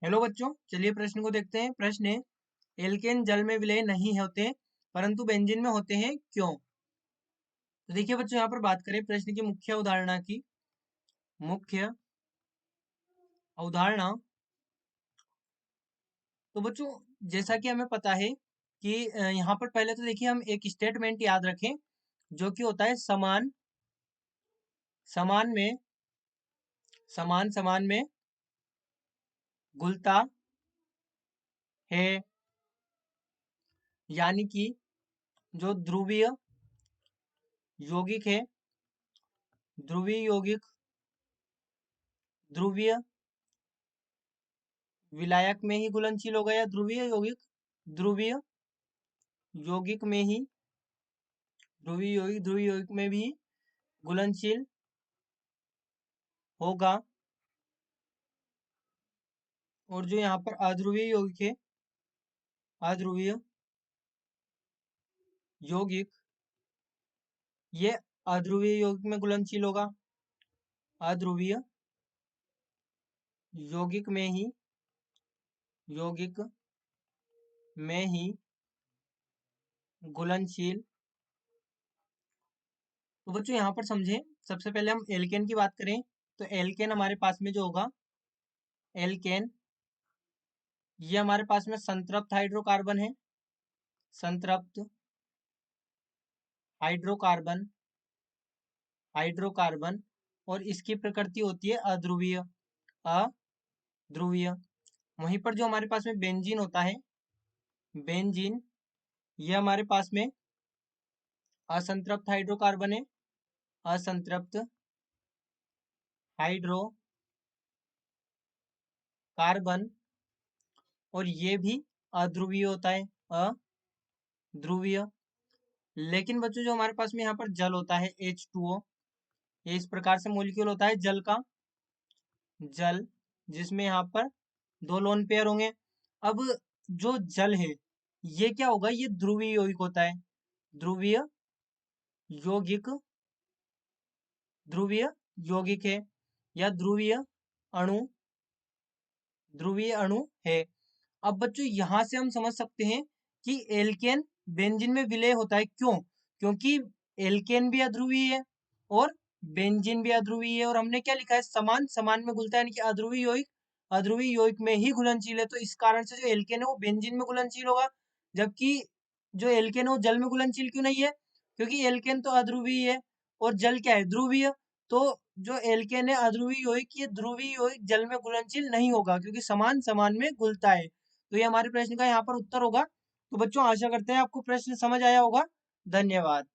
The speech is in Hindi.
हेलो बच्चों, चलिए प्रश्न को देखते हैं। प्रश्न है, एल्केन जल में विलय नहीं होते परंतु बेंजीन में होते हैं, क्यों? तो देखिए बच्चों, यहाँ पर बात करें प्रश्न की मुख्य अवधारणा की। मुख्य अवधारणा, तो बच्चों जैसा कि हमें पता है कि यहाँ पर पहले तो देखिए हम एक स्टेटमेंट याद रखें जो कि होता है समान समान में समान में घुलता है। यानी कि जो ध्रुवीय यौगिक है, ध्रुवीय यौगिक ध्रुवीय विलायक में ही घुलनशील होगा, या ध्रुवीय यौगिक में ही ध्रुवीय यौगिक में भी घुलनशील होगा। और जो यहाँ पर अध्रुवीय यौगिक है, अध्रुवीय यौगिक, ये अध्रुवीय यौगिक में घुलनशील होगा। अध्रुवीय यौगिक में ही घुलनशील। तो बच्चों यहाँ पर समझें, सबसे पहले हम एल्केन की बात करें तो एल्केन हमारे पास में जो होगा, एल्केन ये हमारे पास में संतृप्त हाइड्रोकार्बन है। संतृप्त हाइड्रोकार्बन और इसकी प्रकृति होती है अध्रुवीय। अध्रुवीय वहीं पर जो हमारे पास में बेंजीन होता है, बेंजीन ये हमारे पास में असंतृप्त हाइड्रोकार्बन है। असंतृप्त हाइड्रोकार्बन और ये भी अध्रुवीय होता है, अध्रुवीय। लेकिन बच्चों जो हमारे पास में यहाँ पर जल होता है H2O, ये इस प्रकार से मॉलिक्यूल होता है जल का, जल जिसमें यहाँ पर 2 लोन पेयर होंगे। अब जो जल है ये क्या होगा, ये ध्रुवीय यौगिक होता है। ध्रुवीय यौगिक है या ध्रुवीय अणु है। अब बच्चों यहां से हम समझ सकते हैं कि एल्केन बेंजीन में विलय होता है, क्यों? क्योंकि एल्केन भी अध्रुवीय है और बेंजीन भी अध्रुवीय है, और हमने क्या लिखा है, समान में घुलता है, यानी कि अध्रुवीय यौगिक में ही घुलनशील है। तो इस कारण से जो एल्केन है वो बेंजीन में घुलनशील होगा, जबकि जो एल्केन है वो जल में घुलनशील क्यों नहीं है? क्योंकि एल्केन तो अध्रुवीय है और जल क्या है, ध्रुवीय। तो जो एल्केन है अध्रुवीय यौगिक, ये ध्रुवीय यौगिक जल में घुलनशील नहीं होगा, क्योंकि समान में घुलता है। तो ये हमारे प्रश्न का यहाँ पर उत्तर होगा। तो बच्चों आशा करते हैं आपको प्रश्न समझ आया होगा। धन्यवाद।